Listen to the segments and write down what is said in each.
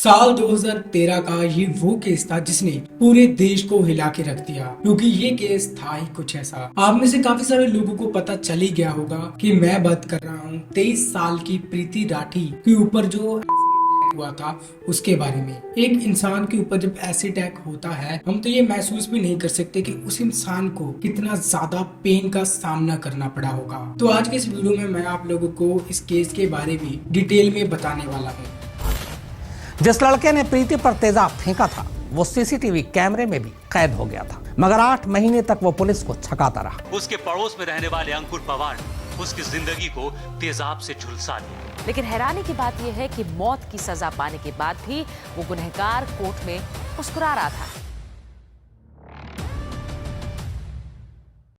साल 2013 का ये वो केस था जिसने पूरे देश को हिला के रख दिया, क्योंकि ये केस था ही कुछ ऐसा। आप में से काफी सारे लोगों को पता चल ही गया होगा कि मैं बात कर रहा हूँ 23 साल की प्रीति राठी के ऊपर जो हुआ था उसके बारे में। एक इंसान के ऊपर जब एसिड अटैक होता है, हम तो ये महसूस भी नहीं कर सकते कि उस इंसान को कितना ज्यादा पेन का सामना करना पड़ा होगा। तो आज के इस वीडियो में मैं आप लोगों को इस केस के बारे में डिटेल में बताने वाला हूँ। जिस लड़के ने प्रीति पर तेजाब फेंका था वो सीसीटीवी कैमरे में भी कैद हो गया था, मगर 8 महीने तक वो पुलिस को छकाता रहा। उसके पड़ोस में रहने वाले अंकुर पवार उसकी जिंदगी को तेजाब से झुलसा दिया। लेकिन हैरानी की बात यह है कि मौत की सजा पाने के बाद भी वो गुनहगार कोर्ट में मुस्कुरा रहा था।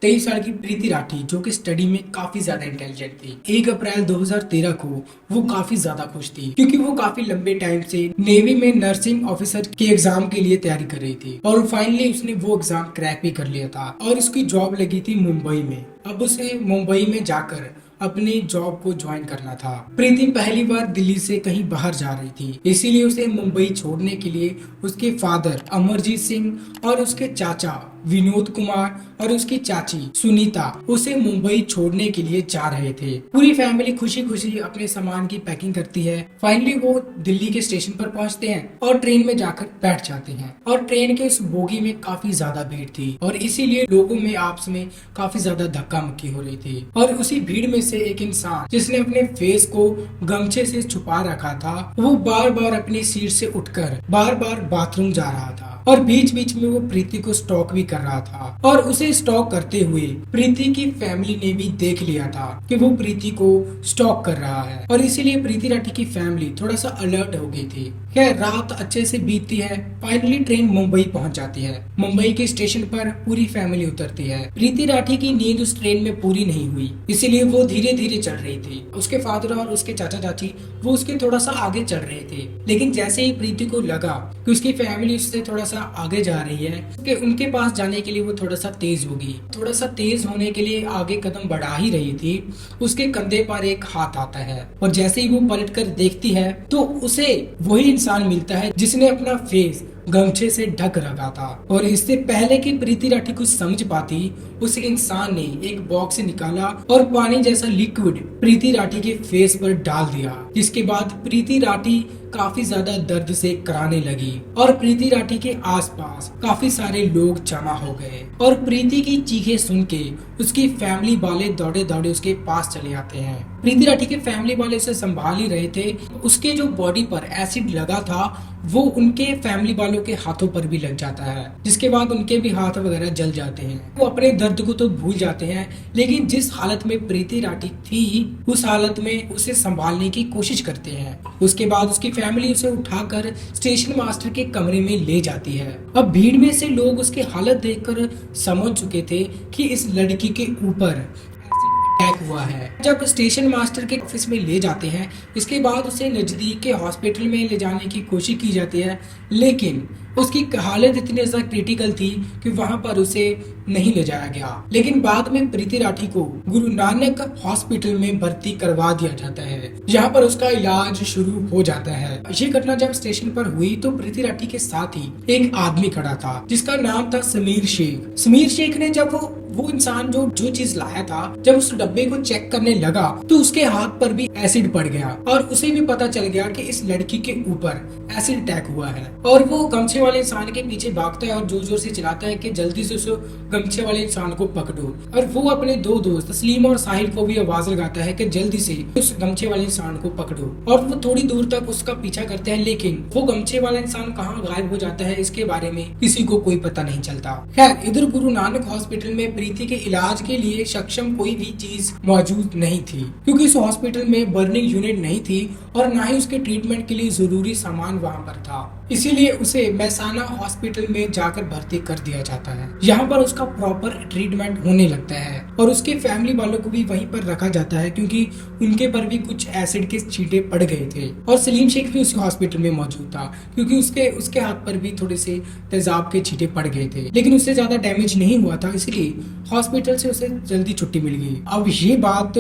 23 साल की प्रीति राठी जो कि स्टडी में काफी ज्यादा इंटेलिजेंट थी, 1 अप्रैल 2013 को वो काफी ज्यादा खुश थी क्योंकि वो काफी लंबे टाइम से नेवी में नर्सिंग ऑफिसर के एग्जाम के लिए तैयारी कर रही थी और फाइनली उसने वो एग्जाम क्रैक भी कर लिया था और उसकी जॉब लगी थी मुंबई में। अब उसे मुंबई में जाकर अपनी जॉब को ज्वाइन करना था। प्रीति पहली बार दिल्ली से कहीं बाहर जा रही थी, इसीलिए उसे मुंबई छोड़ने के लिए उसके फादर अमरजीत सिंह और उसके चाचा विनोद कुमार और उसकी चाची सुनीता उसे मुंबई छोड़ने के लिए जा रहे थे। पूरी फैमिली खुशी खुशी अपने सामान की पैकिंग करती है। फाइनली वो दिल्ली के स्टेशन पर पहुंचते हैं और ट्रेन में जाकर बैठ जाते हैं और ट्रेन के उस बोगी में काफी ज्यादा भीड़ थी और इसीलिए लोगों में आपस में काफी ज्यादा धक्का मुक्की हो रही थी। और उसी भीड़ में से एक इंसान जिसने अपने फेस को गमछे से छुपा रखा था, वो बार बार अपनी सीट से उठकर बार बार बाथरूम जा रहा था और बीच बीच में वो प्रीति को स्टॉक भी कर रहा था। और उसे स्टॉक करते हुए प्रीति की फैमिली ने भी देख लिया था कि वो प्रीति को स्टॉक कर रहा है और इसीलिए प्रीति राठी की फैमिली थोड़ा सा अलर्ट हो गई थी। खैर रात अच्छे से बीतती है। फाइनली ट्रेन मुंबई पहुंच जाती है। मुंबई के स्टेशन पर पूरी फैमिली उतरती है। प्रीति राठी की नींद उस ट्रेन में पूरी नहीं हुई, इसीलिए वो धीरे धीरे चल रही थी। उसके फादर और उसके चाचा चाची वो उसके थोड़ा सा आगे चल रहे थे, लेकिन जैसे ही प्रीति को लगा कि उसकी फैमिली उससे थोड़ा सा आगे जा रही है कि उनके पास जाने के लिए वो थोड़ा सा तेज होगी। थोड़ा सा तेज होने के लिए आगे कदम बढ़ा ही रही थी, उसके कंधे पर एक हाथ आता है और जैसे ही वो पलट कर देखती है तो उसे वही इंसान मिलता है जिसने अपना फेस गमछे से ढक रखा था। और इससे पहले कि प्रीति राठी कुछ समझ पाती, उस इंसान ने एक बॉक्स से निकाला और पानी जैसा लिक्विड प्रीति राठी के फेस पर डाल दिया, जिसके बाद प्रीति राठी काफी ज्यादा दर्द से कराने लगी और प्रीति राठी के आसपास काफी सारे लोग जमा हो गए और प्रीति की चीखें सुन के उसकी फैमिली वाले दौड़े दौड़े उसके पास चले आते हैं। प्रीति राठी के फैमिली वाले उसे संभाल ही रहे थे। उसके जो बॉडी पर एसिड लगा था वो उनके फैमिली वालों के हाथों पर भी लग जाता है, जिसके बाद उनके भी हाथ वगैरह जल जाते हैं। वो अपने दर्द को तो भूल जाते हैं, लेकिन जिस हालत में प्रीति राठी थी उस हालत में उसे संभालने की कोशिश करते हैं। उसके बाद उसकी फैमिली उसे उठाकर स्टेशन मास्टर के कमरे में ले जाती है। अब भीड़ में से लोग उसकी हालत देखकर समझ चुके थे कि इस लड़की के ऊपर अटैक हुआ है। जब स्टेशन मास्टर के ऑफिस में ले जाते हैं, इसके बाद उसे नजदीक के हॉस्पिटल में ले जाने की कोशिश की जाती है, लेकिन उसकी हालत इतनी ज्यादा क्रिटिकल थी कि वहां पर उसे नहीं ले जाया गया। लेकिन बाद में प्रीति राठी को गुरु नानक हॉस्पिटल में भर्ती करवा दिया जाता है, जहां पर उसका इलाज शुरू हो जाता है। ये घटना जब स्टेशन पर हुई तो प्रीति राठी के साथ ही एक आदमी खड़ा था जिसका नाम था समीर शेख। समीर शेख ने जब वो इंसान जो चीज लाया था, जब उस डब्बे को चेक करने लगा तो उसके हाथ पर भी एसिड पड़ गया और उसे भी पता चल गया कि इस लड़की के ऊपर एसिड अटैक हुआ है। और वो गमछे वाले इंसान के पीछे भागता है और जोर जोर से चिल्लाता है कि जल्दी से उस गमछे वाले इंसान को पकड़ो। और वो अपने 2 दोस्त तस्लीम और साहिल को भी आवाज लगाता है कि जल्दी से उस गमछे वाले इंसान को पकड़ो। और वो थोड़ी दूर तक उसका पीछा करते हैं, लेकिन वो गमछे वाला इंसान कहाँ गायब हो जाता है इसके बारे में किसी को कोई पता नहीं चलता। खैर इधर गुरु नानक हॉस्पिटल में प्रीति के इलाज के लिए सक्षम कोई भी चीज मौजूद नहीं थी, क्योंकि इस हॉस्पिटल में बर्निंग यूनिट नहीं थी और ना ही उसके ट्रीटमेंट के लिए जरूरी सामान वहां पर था। इसीलिए उसे महसाना हॉस्पिटल में जाकर भर्ती कर दिया जाता है। यहाँ पर उसका प्रॉपर ट्रीटमेंट होने लगता है और उसके फैमिली वालों को भी वहीं पर रखा जाता है क्योंकि उनके पर भी कुछ एसिड के छींटे पड़ गए थे। और सलीम शेख भी उस हॉस्पिटल में मौजूद था क्योंकि उसके हाथ पर भी थोड़े से तेजाब के छींटे पड़ गए थे, लेकिन उससे ज्यादा डैमेज नहीं हुआ था, इसलिए हॉस्पिटल से उसे जल्दी छुट्टी मिल गई। अब ये बात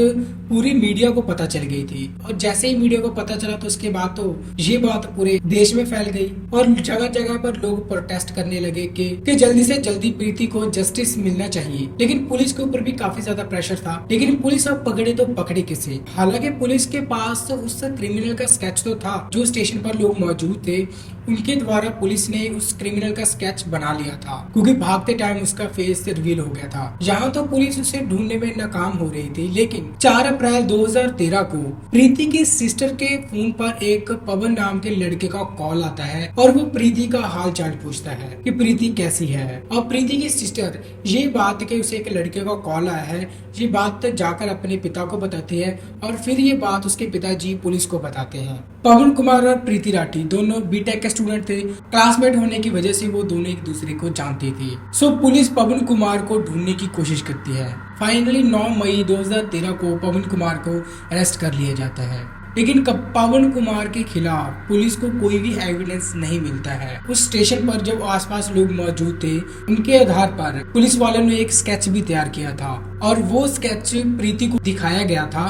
पूरी मीडिया को पता चल गई थी और जैसे ही मीडिया को पता चला तो उसके बाद तो ये बात पूरे देश में फैल गई और जगह जगह पर लोग प्रोटेस्ट करने लगे कि जल्दी से जल्दी प्रीति को जस्टिस मिलना चाहिए। लेकिन पुलिस के ऊपर भी काफी ज्यादा प्रेशर था, लेकिन पुलिस अब पकड़े तो पकड़े किसे। हालांकि पुलिस के पास उस क्रिमिनल का स्केच तो था, जो स्टेशन पर लोग मौजूद थे उनके द्वारा पुलिस ने उस क्रिमिनल का स्केच बना लिया था क्योंकि भागते टाइम उसका फेस रिवील हो गया था। यहाँ तो पुलिस उसे ढूंढने में नाकाम हो रही थी, लेकिन 4 अप्रैल 2013 को प्रीति की सिस्टर के फोन पर एक पवन नाम के लड़के का कॉल आता है और वो प्रीति का हाल चाल पूछता है कि प्रीति कैसी है। और प्रीति की सिस्टर ये बात कि उसे एक लड़के का कॉल आया है, ये बात जाकर अपने पिता को बताती है और फिर ये बात उसके पिताजी पुलिस को बताते हैं। पवन कुमार और प्रीति राठी दोनों बीटेक के स्टूडेंट थे। क्लासमेट होने की वजह से वो दोनों एक दूसरे को जानती थी। सो पुलिस पवन कुमार को ढूंढने की कोशिश करती है। फाइनली 9 मई 2013 को पवन कुमार को अरेस्ट कर लिया जाता है, लेकिन पवन कुमार के खिलाफ पुलिस को कोई भी एविडेंस नहीं मिलता है। उस स्टेशन पर जब आसपास लोग मौजूद थे उनके आधार पर पुलिस वालों ने एक स्केच भी तैयार किया था और वो स्केच प्रीति को दिखाया गया था।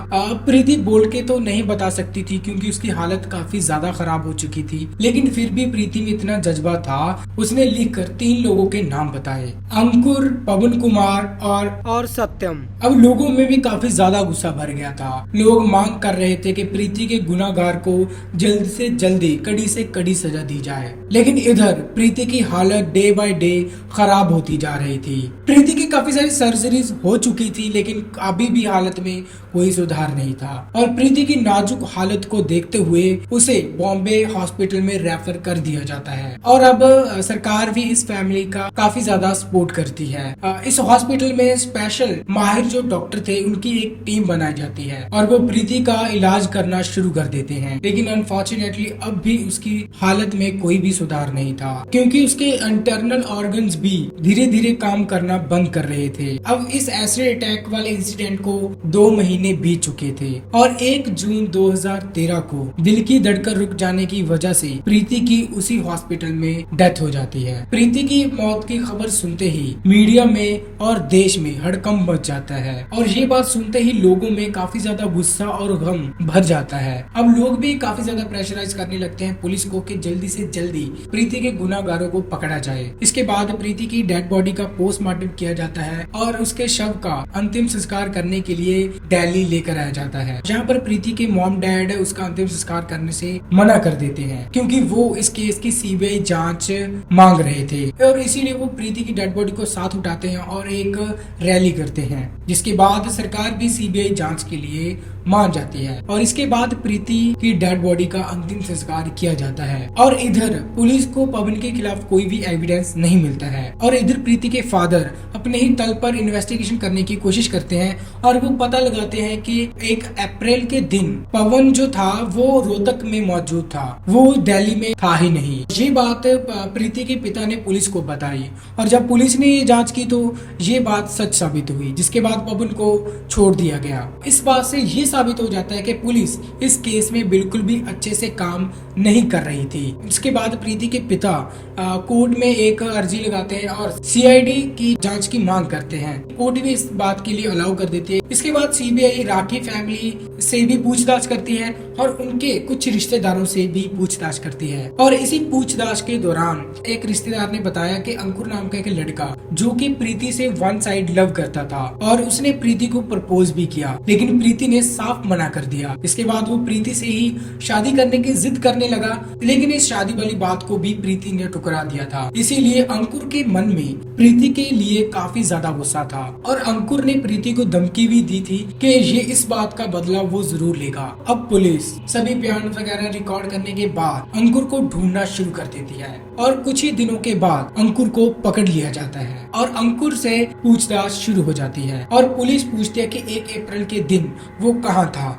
प्रीति बोल के तो नहीं बता सकती थी क्योंकि उसकी हालत काफी ज्यादा खराब हो चुकी थी, लेकिन फिर भी प्रीति में इतना जज्बा था, उसने लिखकर 3 लोगों के नाम बताए, अंकुर, पवन कुमार और सत्यम। अब लोगों में भी काफी ज्यादा गुस्सा भर गया था। लोग मांग कर रहे थे कि प्रीति के गुनाहगार को जल्द से जल्दी कड़ी से कड़ी सजा दी जाए, लेकिन इधर प्रीति की हालत डे बाय डे खराब होती जा रही थी। प्रीति की काफी सारी सर्जरीज हो चुकी थी, लेकिन अभी भी हालत में कोई सुधार नहीं था और प्रीति की नाजुक हालत को देखते हुए उसे बॉम्बे हॉस्पिटल में रेफर कर दिया जाता है। और अब सरकार भी इस फैमिली का काफी ज्यादा सपोर्ट करती है। इस हॉस्पिटल में स्पेशल माहिर जो डॉक्टर थे उनकी एक टीम बनाई जाती है और वो प्रीति का इलाज करना शुरू कर देते हैं, लेकिन अनफॉर्चुनेटली अब भी उसकी हालत में कोई भी सुधार नहीं था क्योंकि उसके इंटरनल ऑर्गन्स भी धीरे धीरे काम करना बंद कर रहे थे। अब इस एसिड अटैक वाले इंसिडेंट को 2 महीने बीत चुके थे और 1 जून 2013 को दिल की धड़कन रुक जाने की वजह से प्रीति की उसी हॉस्पिटल में डेथ हो जाती है। प्रीति की मौत की खबर सुनते ही मीडिया में और देश में हड़कंप मच जाता है और ये बात सुनते ही लोगों में काफी ज्यादा गुस्सा और गम भर जाता है। अब लोग भी काफी ज्यादा प्रेशराइज करने लगते हैं पुलिस को कि जल्दी से जल्दी प्रीति के गुनाहगारों को पकड़ा जाए। इसके बाद प्रीति की डेड बॉडी का पोस्टमार्टम किया जाता है और उसके शव का अंतिम संस्कार करने के लिए दिल्ली लेकर आया जाता है, जहाँ पर प्रीति के मॉम डैड उसका अंतिम संस्कार करने से मना कर देते हैं क्योंकि वो इस केस की सीबीआई जांच मांग रहे थे और इसीलिए वो प्रीति की डेड बॉडी को साथ उठाते हैं और एक रैली करते हैं, जिसके बाद सरकार भी सीबीआई जांच के लिए मान जाती है और इसके बाद प्रीति की डेड बॉडी का अंतिम संस्कार किया जाता है। और इधर पुलिस को पवन के खिलाफ कोई भी एविडेंस नहीं मिलता है और इधर प्रीति के फादर अपने ही तल पर इन्वेस्टिगेशन करने की कोशिश करते हैं और वो पता लगाते हैं कि 1 अप्रैल के दिन पवन जो था वो रोहतक में मौजूद था, वो दिल्ली में था ही नहीं। ये बात प्रीति के पिता ने पुलिस को बताई और जब पुलिस ने ये जांच की तो ये बात सच साबित हुई, जिसके बाद पवन को छोड़ दिया गया। इस बात से ये साबित हो जाता है कि पुलिस इस केस में बिल्कुल भी अच्छे से काम नहीं कर रही थी। इसके बाद प्रीति के पिता कोर्ट में एक अर्जी लगाते हैं और सीआईडी की जांच की मांग करते हैं। कोर्ट भी इस बात के लिए अलाउ कर देती है। इसके बाद सीबीआई राठी फैमिली से भी पूछताछ करती है और उनके कुछ रिश्तेदारों से भी पूछताछ करती है और इसी पूछताछ के दौरान एक रिश्तेदार ने बताया कि अंकुर नाम का एक लड़का जो कि प्रीति से 1 साइड लव करता था और उसने प्रीति को प्रपोज भी किया, लेकिन प्रीति ने साफ मना कर दिया। इसके बाद वो प्रीति से ही शादी करने की जिद करने लगा, लेकिन इस शादी वाली बात को भी प्रीति ने ठुकरा दिया था। इसीलिए अंकुर के मन में प्रीति के लिए काफी ज्यादा गुस्सा था और अंकुर ने प्रीति को धमकी भी दी थी कि ये इस बात का बदला वो जरूर लेगा। अब पुलिस सभी बयान वगैरह रिकॉर्ड करने के बाद अंकुर को ढूंढना शुरू कर देती है और कुछ ही दिनों के बाद अंकुर को पकड़ लिया जाता है और अंकुर से पूछताछ शुरू हो जाती है और पुलिस पूछती है कि 1 अप्रैल के दिन वो कहाँ था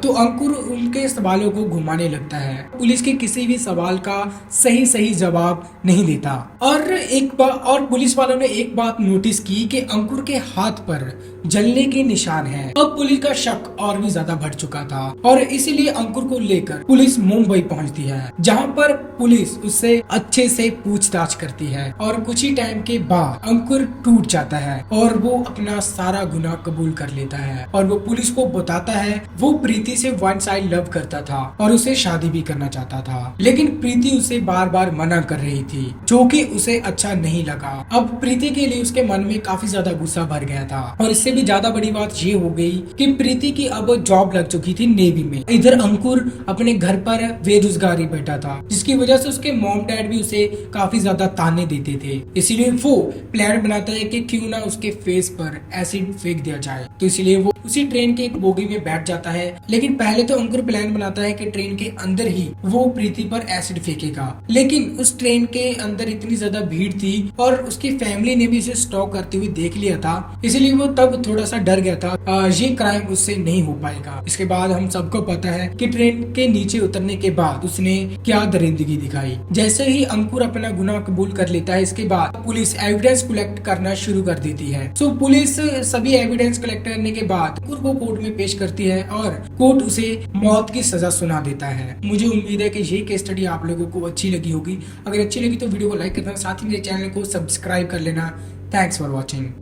तो अंकुर उनके सवालों को घुमाने लगता है। पुलिस के किसी भी सवाल का सही जवाब नहीं देता और पुलिस वालों ने एक बात नोटिस की कि अंकुर के हाथ पर जलने के निशान हैं। अब पुलिस का शक और भी ज्यादा बढ़ चुका था और इसीलिए अंकुर को लेकर पुलिस मुंबई पहुंचती है, जहां पर पुलिस उससे अच्छे से पूछताछ करती है और कुछ ही टाइम के बाद अंकुर टूट जाता है और वो अपना सारा गुनाह कबूल कर लेता है और वो पुलिस को बताता है वो प्रीति से वन साइड लव करता था और उसे शादी भी करना चाहता था, लेकिन प्रीति उसे बार बार मना कर रही थी, जो कि उसे अच्छा नहीं लगा। अब प्रीति के लिए उसके मन में काफी ज्यादा गुस्सा भर गया था और इससे भी ज्यादा बड़ी बात ये हो गई कि प्रीति की अब जॉब लग चुकी थी नेवी में। इधर अंकुर अपने घर पर बेरोजगारी बैठा था, जिसकी वजह से उसके मॉम डैड भी उसे काफी ज्यादा ताने देते थे। इसीलिए वो प्लान बनाता है कि क्यों ना उसके फेस पर एसिड फेंक दिया जाए। तो इसीलिए वो उसी ट्रेन के एक बोगी में बैठ जाता है, लेकिन पहले तो अंकुर प्लान बनाता है कि ट्रेन के अंदर ही वो प्रीति पर एसिड फेंकेगा, लेकिन उस ट्रेन के अंदर इतनी ज्यादा भीड़ थी और उसकी फैमिली ने भी इसे स्टॉक करते हुए देख लिया था, इसलिए वो तब थोड़ा सा डर गया था ये क्राइम उससे नहीं हो पाएगा। इसके बाद हम सबको पता है कि ट्रेन के नीचे उतरने के बाद उसने क्या दरिंदगी दिखाई। जैसे ही अंकुर अपना गुनाह कबूल कर लेता है, इसके बाद पुलिस एविडेंस कलेक्ट करना शुरू कर देती है। सो पुलिस सभी एविडेंस कलेक्ट करने के बाद अंकुर को कोर्ट में पेश करती है और कोर्ट उसे मौत की सजा सुना देता है। मुझे उम्मीद है कि ये केस स्टडी आप लोगों को अच्छी लगी होगी। अगर अच्छी लगी तो वीडियो को लाइक करना, साथ ही मेरे चैनल को सब्सक्राइब कर लेना। Thanks for watching.